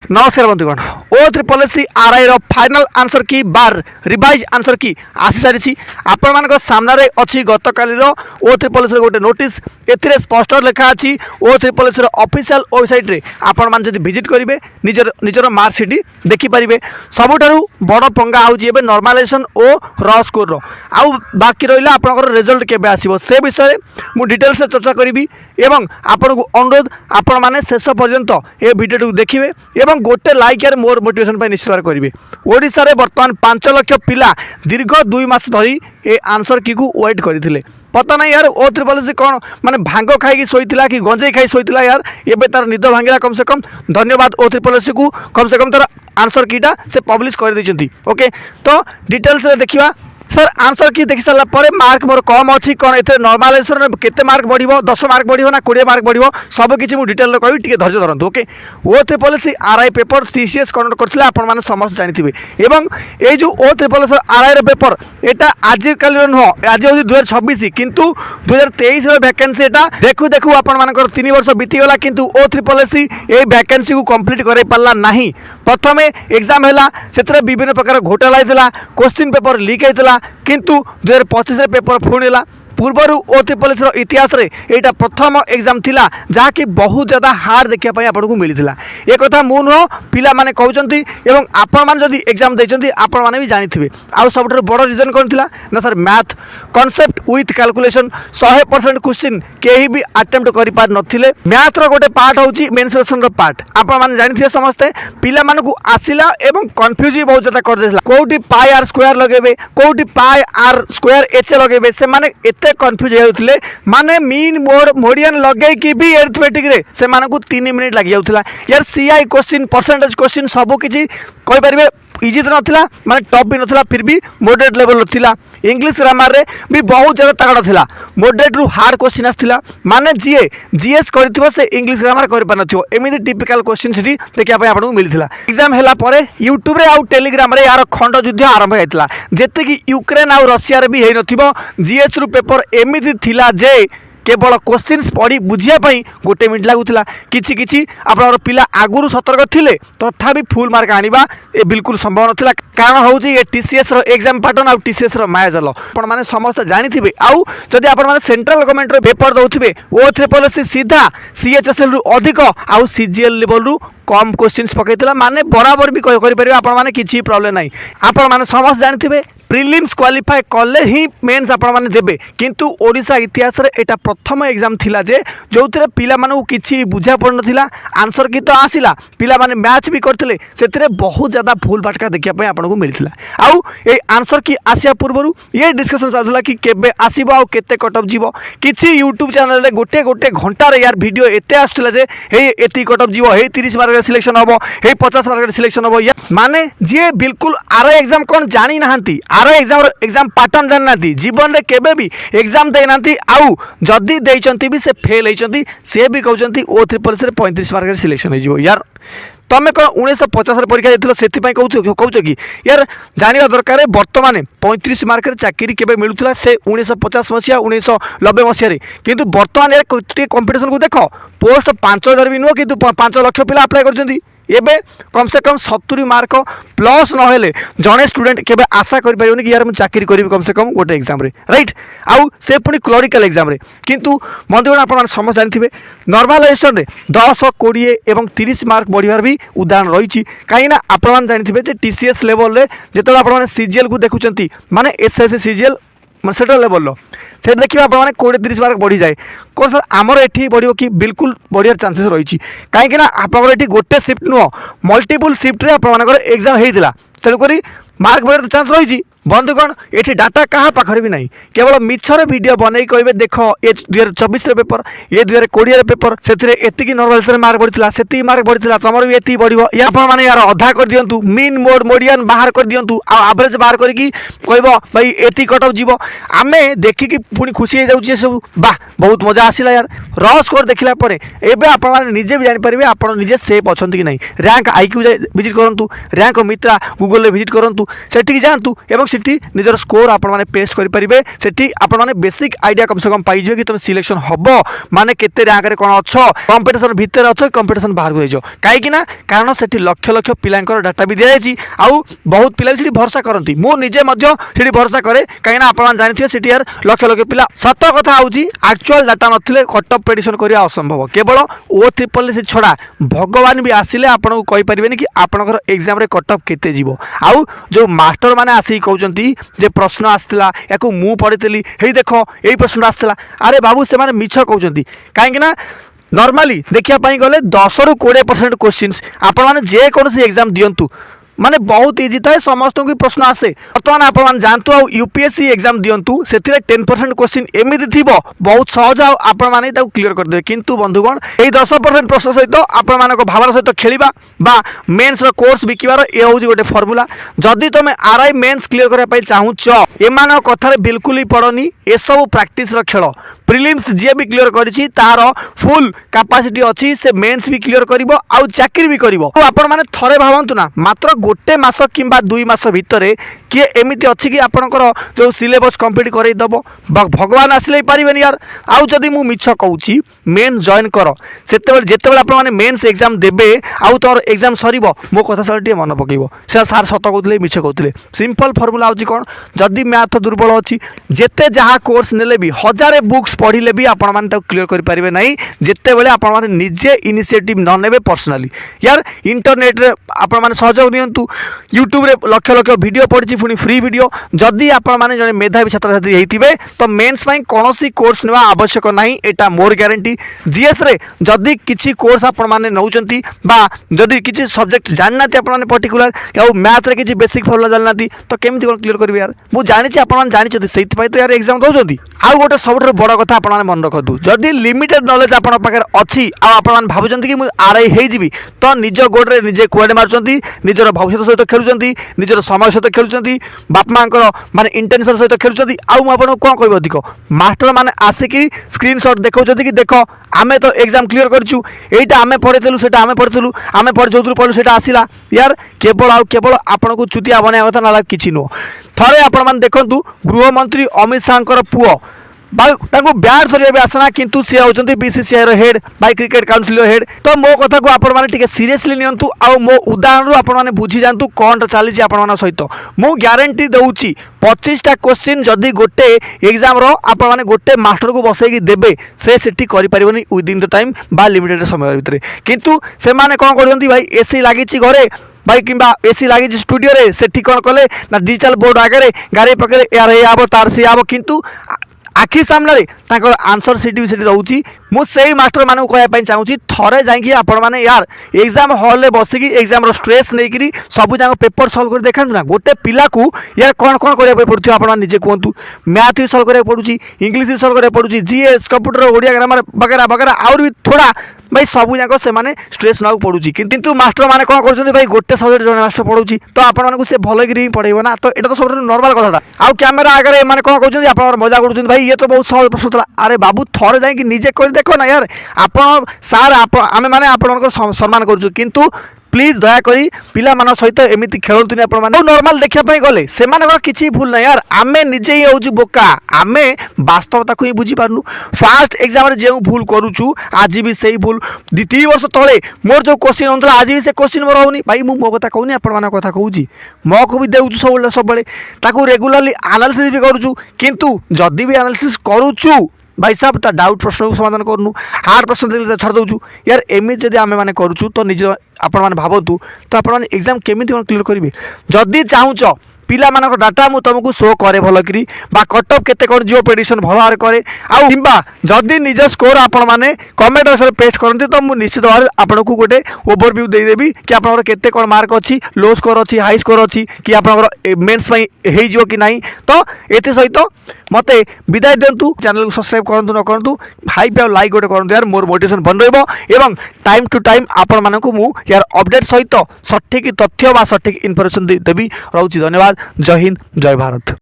नमस्कार बंधुगण O triple R I final answer की बार रिवाइज आंसर की आसी सारी आपण मान सामने अच्छी गत काली ओ त्रिपल गोटे नोटिस ए स्पष्ट लिखा अच्छी ओ त्रिपल ऑफिशियल वेबसाइट रे आपण मान जब विजिट करेंगे निजर निजर मार्कसीट देखिपारे सबुठ बड़ पंगा हूँ नॉर्मलाइजेशन ओ र स्कोर आउ बाकी रहा आपंकर रिजल्ट केबे आसीबो से विषय मु डिटेल्स चर्चा करी एवं आपन को अनुरोध आपण माने शेष पर्यंत ए वीडियो देखिए एवं गोटे लाइक यार मोर मोटिवेशन निश्चित भाव करेंगे। ओडिशा रे बर्तमान 5 लाख पिला दीर्घ 2 मास धरी ए आंसर की को वेट करते पता नहीं यार ओ त्रिपल सी कौन माने भांग खाई शोला कि गंजे खाई शोला यार एबे तार निद भांगा कम से कम धन्यवाद ओ त्रिपल सी को कम से कम तार आंसर कीटा से पब्लिश कर देछंती। ओके तो डिटेल्स रे देखिबा सर आंसर की देखि सारा पर मार्क मोर कम अच्छी कौन ए नॉर्मलाइजेशन केते मार्क बढ़िबो 10 मार्क बढ़िबो ना 20 मार्क बढ़िबो सब किछि मु डिटेल कहबी टिके धैर्य धरंतु। ओके ओ त्रिपल सी आरआई पेपर टीसीएस कंडक्ट करथिले आपण माने समस्त जानिथिबे एवं ए जो ओ त्रिपल सी आरआई रे पेपर एटा आज काल नो आज होती 2026 किंतु 2023 रे वैकेंसी एटा देखु देखु आपण मानकर 3 वर्ष बीती गला किंतु ओ त्रिपल सी ए वैकेंसी को कंप्लीट करे पाला नहीं। प्रथमे एग्जाम हैला सेतरे विभिन्न प्रकार घोटाला हैतला क्वेश्चन पेपर लीक हैतला किंतु 2025 रे पेपर फुणिला पूर्वर ओ त्रिपल सी इतिहास रे एटा प्रथम एग्जाम थिला जहा कि बहुत ज़्यादा हार्ड देखिया पई आपन को मिलिथिला ए कथा मु नो पिला माने कहउचंती एवं आपन मान जदी एग्जाम दैचंती आपन माने भी जानिथिबे। आ सबटर बड़ रीजन कोन थिला ना sir math concept with calculation 100% question केही भी अटेम्प्ट करि पार नथिले। मैथ रो गोटे पार्ट होउची मेंसुरेशन रो पार्ट आपन माने जानिथिबे समस्त पिला माने को आसिला एवं कंफ्यूज भी बहुत ज़्यादा कर देला कोठी पाई आर स्क्वायर लगेबे कोठी पाई आर स्क्वायर एच लगेबे से माने एते कन्फ्यूज होते माने मीन मोड मोडियन लगे कि भी एरिथमेटिक रे से माने को 3 मिनिट लग जाउथला यार सीआई क्वेश्चन परसेंटेज क्वेश्चन सब किछि कहि परिबे इजी तो नथिला माने टॉप भी नथिला फिर भी मॉडरेट लेवल नथिला। इंग्लिश ग्रामर रे भी बहुत ज़्यादा तगड़ा थिला मॉडरेट रु हार्ड क्वेश्चन आथिला माने जीएस करथिबो से इंग्लिश ग्रामर कर पानथिबो एमिति टिपिकल क्वेश्चन सिटी देखिया पय आपन को मिलिथिला। एग्जाम हैला परे यूट्यूब रे आउ टेलीग्राम रे यार खंड युद्ध आरंभ हैतला जेते कि यूक्रेन आउ रशिया रे भी हे नथिबो जीएस रु पेपर एमिति थिला जे केवल क्वेश्चन्स पढ़ी बुझापी गोटे मिनिट लगुला कि आपन पिला आगुरी सतर्क थिले तथापि फुल मार्क आनिबा ए बिल्कुल संभव नथिला कारण हूँ ये टीसीएस रो एग्जाम पैटर्न आउ टीसीएस रो मायाजाल आपण माने समस्त जानिथिबे। आउ जदि आपण माने सेंट्रल गवर्नमेंट रो पेपर दउथिबे ओ त्रिपल सी सीधा सीएचएसएल रु अधिक आउ सीजीएल लेवल रु कम क्वेश्चन्स पकैतला माने बराबर भी करि परिबे आपण माने किछि प्रॉब्लम नाही। आपण माने समस्त जानिथिबे प्रिलिम्स क्वालिफाई कले ही मेन्स आपण माने देबे किंतु ओडिशा इतिहास रे एटा प्रथम एग्जाम थिला जे जोथिरे पिला माने किछि बुझा पड़ नथिला आंसर की तो आसिला पिला माने मैच भी करथिले सेथिरे बहुत ज्यादा भूल भटका देखिया पय आपण को मिलिथिला। आउ ए आंसर की आसिया पूर्वरु ये डिस्कशन चालुला कि केबे आसीबो आ केते कटअप जीवो किछि यूट्यूब चैनल रे गोटे गोटे घंटा रे यार वीडियो एते आस्तला जे हे एती कटअप जीवो हे 30 मार्क रे सिलेक्शन हबो हे 50 मार्क रे सिलेक्शन हबो माने जे बिल्कुल आर एग्जाम कोन जानि नाहंती आर एग्जाम पैटर्न जान नाती जीवन रे केबे भी एग्जाम दे नाती आउ जदी देइचंती भी से फेल हेइचंती से भी कहउचंती ओ त्रिपल से 35 मार्क रे सिलेक्शन हेजिवो यार तमे को 1950 रे परीक्षा देथिलो सेति पई कहउछ कि यार जानिबा दरकार वर्तमान 35 मार्क रे चाकरी केबे मिलुथला से 1950 मसिया 1990 मसिया रे किंतु वर्तमान यार कंपटीशन को देखो पोस्ट 5000 भी नो किंतु 5 लाख पिला अप्लाई करजंती एबे कम से कम 70 मार्क प्लस नहेले जड़े स्टूडेंट केबे आशा कर परिबोनी कि यार मैं चाकरी करी कम से कम गोटे एग्जाम रे राइट आउ से पुनी क्लरिकल एग्जाम रे किंतु बंधुगण आपण समझ जानिथिबे नॉर्मलाइजेशन रे 10 20 एवं 30 मार्क बढ़ियार भी उदाहरण रही कहीं ना आपण जानिथिबे जे टीसीएस लेवल रे जेतला आपण सीजीएल को देखुचंती माने एसएससी सीजीएल मैं सेंट्रल लेवल से देखिए आप 20-30 मार्क बढ़ी जाए कौन सर आमर एठी बढ़ियो कि बिल्कुल बढ़िया चांसेस रही कहीं आप गोटे शिफ्ट नुह मल्टीपल शिफ्ट रे आप एग्जाम होता तेणुक मार्क बढ़िया चांस रही। बंधुगण ये डाटा क्या पाखर भी नहीं केवल मिछर वीडियो बनई कहे देख ये 2024 पेपर ये 2020 पेपर से नॉर्मल मार्क बढ़ी से मार्क बढ़ी तुम भी ये बढ़ या मैंने यार अधा कर दिंतु मीन मोड मोडियन बाहर कर दिंतु आभरेज बाहर करके कह भाई एति कटअप जीव आम देखिकी पुणी खुशी हो जाऊे सब बाह बहुत मजा आसला यार र स्कोर देखला एवं आप निजे भी जानीपारे आप निजे सेफ अच्छा कि नहीं रैंक आईक्यू विजिट करूँ रैंक मित्रा गूगल विजिट करूँ से जातु ସେଠି ନିଜର ସ୍କୋର ଆପଣମାନେ ପେଷ୍ଟ କରିପାରିବେ। ସେଠି ଆପଣମାନେ ବେସିକ୍ ଆଇଡ଼ିଆ କମ୍ ସେ କମ୍ ପାଇଯିବେ କି ତୁମେ ସିଲେକ୍ସନ୍ ହେବ ମାନେ କେତେ ର୍ୟାଙ୍କରେ କ'ଣ ଅଛ, କମ୍ପିଟିସନ୍ ଭିତରେ ଅଛ, କମ୍ପିଟିସନ୍ ବାହାରକୁ ହେଇଛ। କାହିଁକି ନା କାରଣ ସେଠି ଲକ୍ଷ ଲକ୍ଷ ପିଲାଙ୍କର ଡାଟା ବି ଦିଆଯାଇଛି। ଆଉ ବହୁତ ପିଲା ବି ସେଠି ଭରସା କରନ୍ତି। ମୁଁ ନିଜେ ମଧ୍ୟ ସେଠି ଭରସା କରେ, କାହିଁକିନା ଆପଣମାନେ ଜାଣିଥିବେ ସେଠି ୟାର ଲକ୍ଷ ଲକ୍ଷ ପିଲା। ସତ କଥା ହେଉଛି ଆକ୍ଚୁଆଲ୍ ଡାଟା ନଥିଲେ କଟଅଫ୍ ପ୍ରେଡିକ୍ସନ୍ କରିବା ଅସମ୍ଭବ। କେବଳ O3 ଛଡ଼ା ଭଗବାନ ବି ଆସିଲେ ଆପଣଙ୍କୁ କହିପାରିବେନି କି ଆପଣଙ୍କର ଏକ୍ଜାମ୍ରେ କଟଅଫ୍ କେତେ ଯିବ। ଆଉ ଯେଉଁ ମାଷ୍ଟରମାନେ ଆସିକି କହୁଛନ୍ତି ଯେ ପ୍ରଶ୍ନ ଆସିଥିଲା ୟାକୁ ମୁଁ ପଢ଼ିଥିଲି, ହେଇ ଦେଖ ଏଇ ପ୍ରଶ୍ନଟା ଆସିଥିଲା, ଆରେ ବାବୁ ସେମାନେ ମିଛ କହୁଛନ୍ତି। କାହିଁକି ନା ନର୍ମାଲି ଦେଖିବା ପାଇଁ ଗଲେ 10 ରୁ 20% କ୍ୱେଶ୍ଚିନ୍ସ ଆପଣମାନେ ଯେକୌଣସି ଏକ୍ଜାମ୍ ଦିଅନ୍ତୁ ମାନେ ବହୁତ ଇଜି थाए, समस्त को प्रश्न आसे। बर्तमान आप जानतु आ यूपीएससी एग्जाम दिंतु से 10% क्वेश्चन एमती थी बहुत सहज आपण मैंने क्लीयर करदे। किंतु बंधुगण ये 10% प्रश्न सहित आपण मान भावना सहित खेलिबा बा मेन्स कोर्स बिकिबार ये हूँ गोटे फर्मुला। जदि तुम आरआई मेन्स क्लीयर करने चाहूच एमान कथार बिल्कुल ही पड़नी, ए सब प्रैक्टिस खेल। प्रिलिम्स जी भी क्लीयर करिछि तार फुल कैपेसिटी अच्छी, से मेन्स भी क्लीयर करिवो आउ चाकरी भी करिवो। आपण माने थरे भावंतु ना मात्र गोटे मास किंबा 2 मास भितर किए एमती अच्छी कि आपणकर जो सिलेबस कंप्लीट करई दबो भगवान आसिले पारिबेनी यार। आउ जदि मु मिछ कहूची मेन जॉइन कर सेतेबेले जेतेबेले आपण माने मेन्स एग्जाम देबे आउ तोर एग्जाम सरीबो मो कथा सारा टे मन पकेइबो से सार सत कहउतले मिछ कहउतले। सिंपल फॉर्मूला होची कोन, जदि मैथ दुर्बल अछि जेते जहा कोर्स नेले भी 1000 बुक्स पढ़िले भी आपण माने ताको क्लियर करि पारिबे नाही जेतेबेले आपण माने निजे इनिशिएटिव न नेबे पर्सनली। यार इंटरनेट रे आपण माने सहयोग नियंतु, यूट्यूब रे लक्ष लक्ष वीडियो पड़छि पुनी फ्री वीडियो। जदि आपण माने जने मेधावी छात्र छात्री हेतिबे तो मेंस पई कोनोसी कोर्स नेवा आवश्यक नाही, एटा मोर ग्यारंटी। जीएस रे जदि किछि कोर्स आपण माने नउचंती बा जदि किछि सब्जेक्ट जाननाती आपण माने पर्टिकुलर या मैथ रे किछि बेसिक फॉर्मुला जाननाती तो केमति कोन क्लियर करबे यार। मु जानि आपण माने जानि सेति पई तो यार एग्जाम दोजंती। आउ गोटे सबठो बड़ कथा आपण माने मन रखतु, जदि लिमिटेड नॉलेज आपण पाखर अछि आ आपण माने भाबुचंती कि मु आरआई हेइ जिवि तो निज गोडरे निजे कुआडे मारचंती, निजर भविष्य सहित खेलुचंती, निजर समय सहित खेलुचंती, बाप मांकर माने इंटेंशन सहित खेलुचंती। आउ आपण कोन कहबो अधिक मास्टर माने आसिकी स्क्रीनशॉट देखौचंती कि देखो आमे तो एग्जाम क्लियर करछु, एइटा आमे पढितलु सेटा आमे पढितलु, आमे पढ जोथुर पढलु सेटा आसिला। यार केवल आउ केवल आपण को चुतिया बने कथा ना किछि नो। थरे आपण माने देखंतु गृह मंत्री अमित शाहकर पुओ ब्याट धरिया भी आसना किंतु सी होचंती बीसीसीआई रो हेड बाय क्रिकेट काउंसिल रो हेड। तो मो कथा को आपण माने टिके सीरियसली नियंतु आउ मो उदाहरण रो आपण माने बुझी जानतु कोन चली आपण माने सहित मु ग्यारंटी देउची 25टा क्वेश्चन जदि गोटे एग्जाम रो आपण माने गोटे मास्टर को बसैकी देबे से सेठी करि परिबनी विदिन द टाइम बा लिमिटेड समय भितरे। किंतु से माने कोन करजंती भाई एसी लागिची घरे भाई किंबा एसी लगी स्टूडियो रे सेठी कोन कले ना डिजिटल बोर्ड आगे गाड़ी पकड़े यार ये आबो तार से आबो किंतु आखि सामने तांकर आंसर सीट भी सेठी रहउची। मु सेही मास्टर मानू कहया पई चाहूची थरे जाईकी आपण माने यार एग्जाम हॉल रे बसिकी एग्जाम रो स्ट्रेस नेकरी सब जाक पेपर सॉल्व कर देखांतु ना। गोटे पिला को यार कोन कोन करिया पई पड़थि आपण निजे कोंतु, मैथ भी सॉल्व करिया पड़ुची, इंग्लिश भी सॉल्व करिया पड़ुची, जीएस कंप्यूटर ओडिया ग्रामर वगैरह वगैरह और भी थोड़ा भाई सबू जाक से माने स्ट्रेस ना पड़ुची। किंतु मास्टर माने कोन करछन्ती भाई गोटे सब्जेक्ट जने मास्टर पढौची तो आपण मानकु से भलो गिरी पढैबो ना। तो एटा तो सब नॉर्मल कथाटा। आउ कैमरा आगे माने कोन करछन्ती आपण मजा करछन्ती भाई ये तो बहुत सहज प्रश्न था। अरे बाबू थरे जाई कि निजे कर देखो ना यार आपण सार आमे माने आपण सम्मान करछु किंतु प्लीज दयाकोरी पिला मान सहित एमती खेलतुनि आपण माने नॉर्मल देखिया पई से किसी भूल ना यार। आमे निजे ही होजु बोका, आमे वास्तवता को ही बुझी पारनु। फास्ट एग्जाम रे जेउ भूल करूछु आज भी सही भूल 2-3 वर्ष तले मोर जो क्वेश्चन होतला आज भी से क्वेश्चन मोर होनी भाई। मु मो कथा कहूनी आपण मान कथा कहूची मो को भी देउछु सब बेले ताकू रेगुलरली एनालिसिस भी करूछु। किंतु जदी भी एनालिसिस करूछु भाई साहब ता डाउट प्रश्न को समाधान करनु, हार्ड प्रश्न देले छाड़ दउछु यार। एमि जदि आमे माने करूछु तो निज आपण माने भाबतु तो आपण माने एग्जाम केमिति कोन क्लियर करिवे। जदि चाहूच पिला मानक डाटा मु तुमको शो करे भल करी बा कट ऑफ केते कोन जियो प्रेडिक्शन भल भार करे आउ किंबा जदि निज स्कोर आपण माने कमेंट बॉक्स रे पेस्ट करंती तो मु निश्चित भार आपण को गोटे ओवरव्यू दे देबी कि आपण केते कोन मार्क अछि, लो स्कोर अछि, हाई स्कोर अछि कि आपण मेंस पई हेइ जिवो कि नाही। तो एते सहित मते विदाय देंतु। चैनल को सब्सक्राइब करंतु न करंतु, हाई पे लाइक गोटे करंतु यार मोर मोटिवेशन बन रहइबो एवं टाइम टू टाइम आपण मानकु मु यार अपडेट सहित सठिक तथ्य बा सठिक इन्फॉर्मेशन देबी। रहउची धन्यवाद। जय हिंद जय भारत।